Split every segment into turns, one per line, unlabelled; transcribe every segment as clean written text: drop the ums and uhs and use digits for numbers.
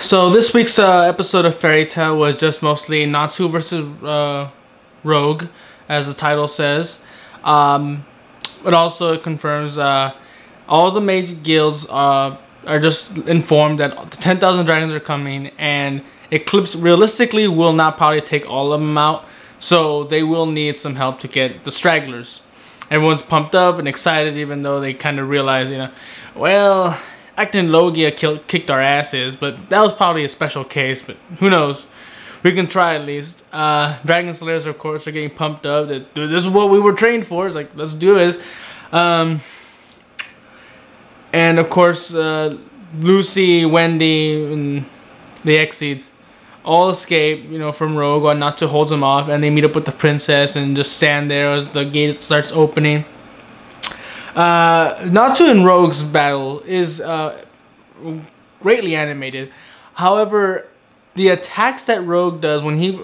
So this week's episode of Fairy Tail was just mostly Natsu versus Rouge, as the title says. But also it confirms all the major guilds are just informed that the 10,000 dragons are coming, and Eclipse realistically will not probably take all of them out, so they will need some help to get the stragglers. Everyone's pumped up and excited, even though they kind of realize, well, Acton Logia kicked our asses, but that was probably a special case, but who knows. We can try at least. Dragon Slayers, of course, are getting pumped up. That this is what we were trained for. It's like, let's do it. And of course, Lucy, Wendy, and the Exceeds all escape, from Rouge, while Natsu holds them off, and they meet up with the princess and just stand there as the gate starts opening. Natsu and Rouge's battle is greatly animated. However, the attacks that Rouge does when he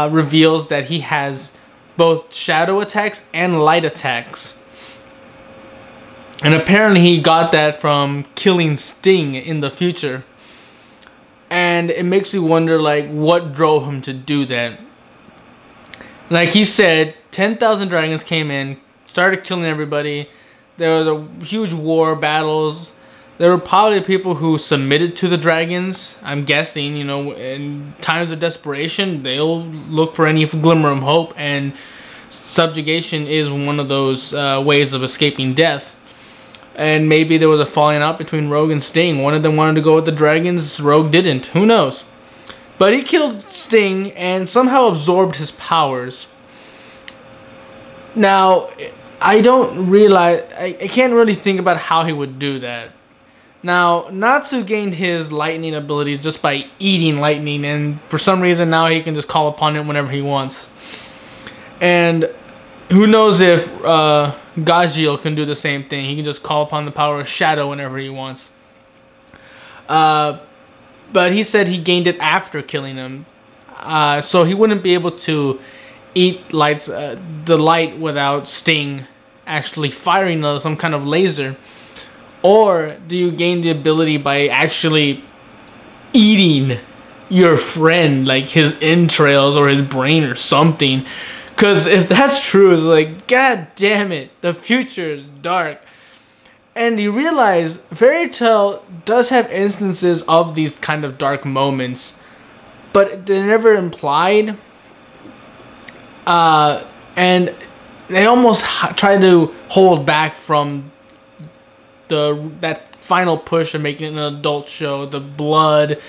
reveals that he has both shadow attacks and light attacks, and apparently he got that from killing Sting in the future, and it makes me wonder, like, what drove him to do that. Like he said, 10,000 dragons came in, started killing everybody. There was a huge war, battles. There were probably people who submitted to the dragons. I'm guessing, in times of desperation, they'll look for any glimmer of hope, and subjugation is one of those ways of escaping death. And maybe there was a falling out between Rouge and Sting. One of them wanted to go with the dragons, Rouge didn't. Who knows? But he killed Sting and somehow absorbed his powers. Now, I don't realize, I can't really think about how he would do that. Now, Natsu gained his lightning abilities just by eating lightning, and for some reason now he can just call upon it whenever he wants. And who knows if Gajiel can do the same thing. He can just call upon the power of shadow whenever he wants. But he said he gained it after killing him. So he wouldn't be able to eat the light without Sting actually firing some kind of laser. Or do you gain the ability by actually eating your friend, like his entrails or his brain or something? Because if that's true, it's like, god damn it, the future is dark. And you realize Fairy Tail does have instances of these kind of dark moments, but they're never implied. And they almost try to hold back from that final push of making it an adult show. The blood,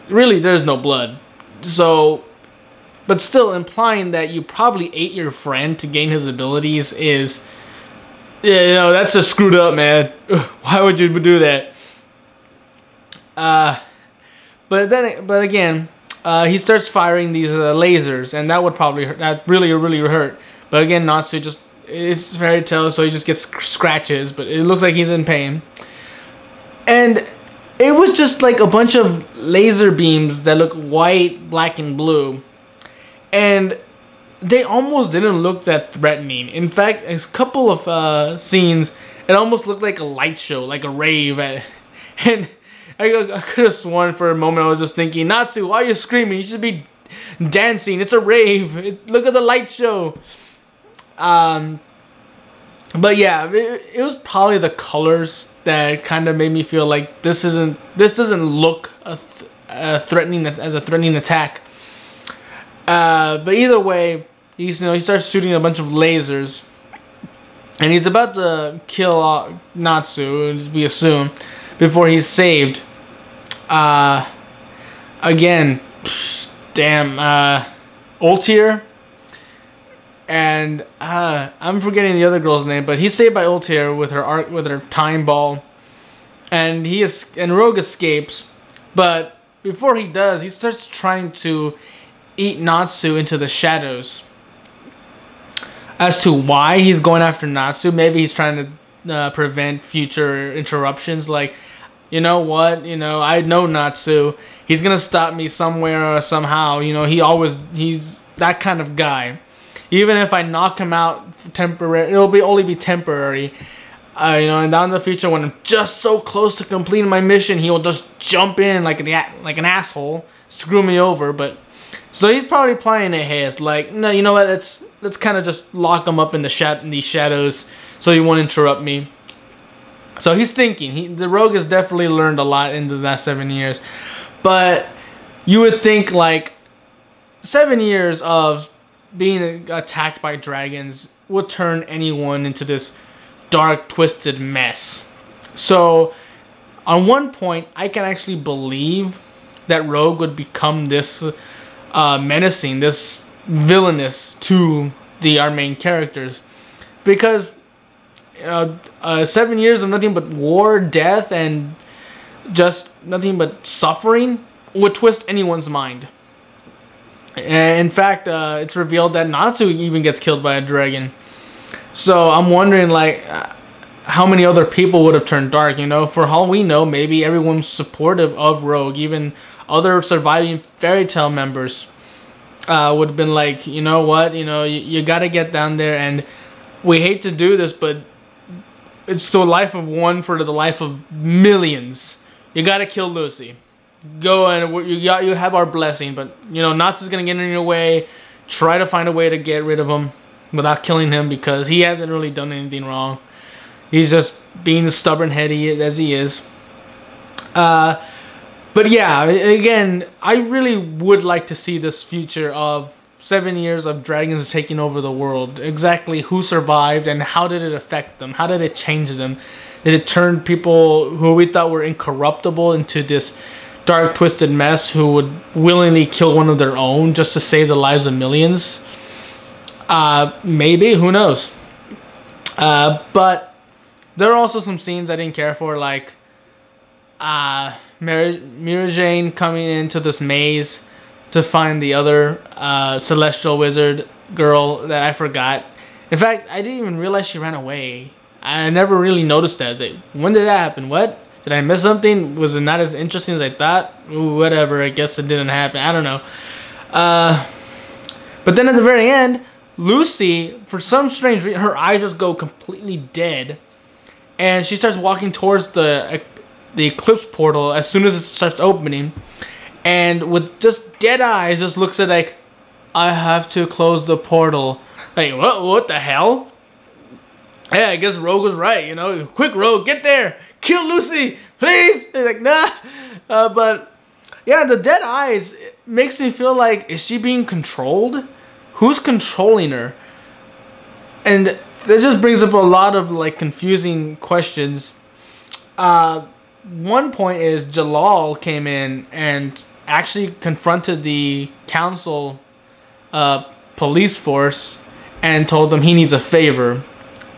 really, there's no blood. So, but still implying that you probably ate your friend to gain his abilities is, that's just screwed up, man. Why would you do that? But again, he starts firing these lasers, and that would probably hurt. That really hurt. But again, Natsu it's Fairy Tail, so he just gets scratches, but it looks like he's in pain. And it was just like a bunch of laser beams that look white, black, and blue. And they almost didn't look that threatening. In fact, a couple of scenes, it almost looked like a light show, like a rave. And I could have sworn for a moment I was just thinking, Natsu, why are you screaming? You should be dancing. It's a rave. Look at the light show. But yeah, it was probably the colors that kind of made me feel like this doesn't look threatening as a threatening attack. But either way, he starts shooting a bunch of lasers, and he's about to kill Natsu, we assume, before he's saved. Again, damn, Ultier. And I'm forgetting the other girl's name, but he's saved by Ultier with her time ball, and Rouge escapes. But before he does, he starts trying to eat Natsu into the shadows. As to why he's going after Natsu, maybe he's trying to prevent future interruptions. Like, you know what? I know Natsu. He's gonna stop me somewhere or somehow. He's that kind of guy. Even if I knock him out temporary, it'll only be temporary. And down in the future, when I'm just so close to completing my mission, he will just jump in like an asshole, screw me over. But so he's probably playing ahead. Like, no, you know what? Let's kind of just lock him up in these shadows, so he won't interrupt me. So he's thinking. The rogue has definitely learned a lot in the last 7 years, but you would think like 7 years of being attacked by dragons would turn anyone into this dark, twisted mess. So on one point, I can actually believe that Rogue would become this menacing, this villainous to our main characters, because 7 years of nothing but war, death, and just nothing but suffering would twist anyone's mind. In fact, it's revealed that Natsu even gets killed by a dragon. So I'm wondering, like, how many other people would have turned dark, For all we know, maybe everyone's supportive of Rogue. Even other surviving fairy tale members would have been like, you know what, you got to get down there. And we hate to do this, but it's the life of one for the life of millions. You got to kill Lucy. Go, and you have our blessing. But, Natsu's going to get in your way. Try to find a way to get rid of him without killing him, because he hasn't really done anything wrong. He's just being the stubborn head as he is. But yeah, again, I really would like to see this future of 7 years of dragons taking over the world. Exactly who survived and how did it affect them? How did it change them? Did it turn people who we thought were incorruptible into this dark, twisted mess who would willingly kill one of their own just to save the lives of millions? Maybe, who knows? But there are also some scenes I didn't care for, like Mira Jane coming into this maze to find the other celestial wizard girl that I forgot. In fact, I didn't even realize she ran away. I never really noticed that. When did that happen? What? Did I miss something? Was it not as interesting as I thought? Ooh, whatever, I guess it didn't happen. I don't know. But then at the very end, Lucy, for some strange reason, her eyes just go completely dead, and she starts walking towards the eclipse portal as soon as it starts opening, and with just dead eyes, just looks at like, I have to close the portal. Like, what the hell? Yeah, I guess Rogue was right, Quick, Rogue, get there! Kill Lucy, please! And like, nah. But yeah, the dead eyes makes me feel like, is she being controlled? Who's controlling her? And that just brings up a lot of like confusing questions. One point is Jalal came in and actually confronted the council police force and told them he needs a favor.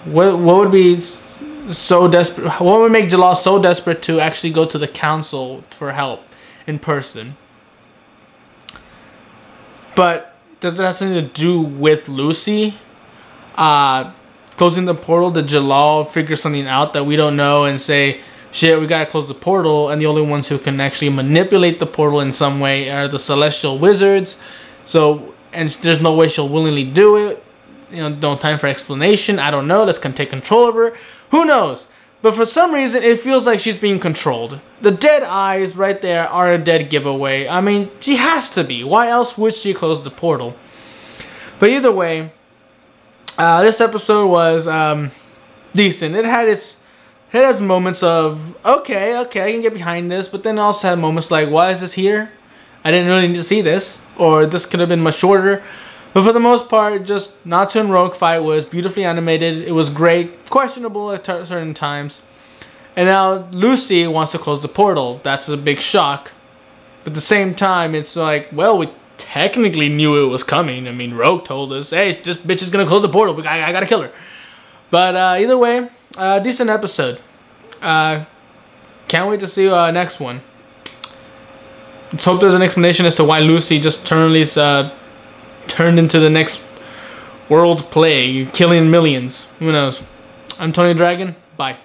What would be so desperate? What would make Jalal so desperate to actually go to the council for help in person? But does it have something to do with Lucy closing the portal? Did Jalal figure something out that we don't know and say, shit, we gotta close the portal, and the only ones who can actually manipulate the portal in some way are the celestial wizards? So, and there's no way she'll willingly do it. No time for explanation. I don't know. Let's take control of her. Who knows? But for some reason, it feels like she's being controlled. The dead eyes right there are a dead giveaway. I mean, she has to be. Why else would she close the portal? But either way, this episode was decent. It has moments of, okay, I can get behind this. But then it also had moments like, why is this here? I didn't really need to see this. Or this could have been much shorter. But for the most part, just Natsu and Rogue fight was beautifully animated. It was great, questionable at certain times. And now Lucy wants to close the portal. That's a big shock. But at the same time, it's like, well, we technically knew it was coming. I mean, Rogue told us, hey, this bitch is going to close the portal. I got to kill her. But either way, decent episode. Can't wait to see next one. Let's hope there's an explanation as to why Lucy just turned into the next world plague, killing millions. Who knows? I'm Tony Dragon. Bye.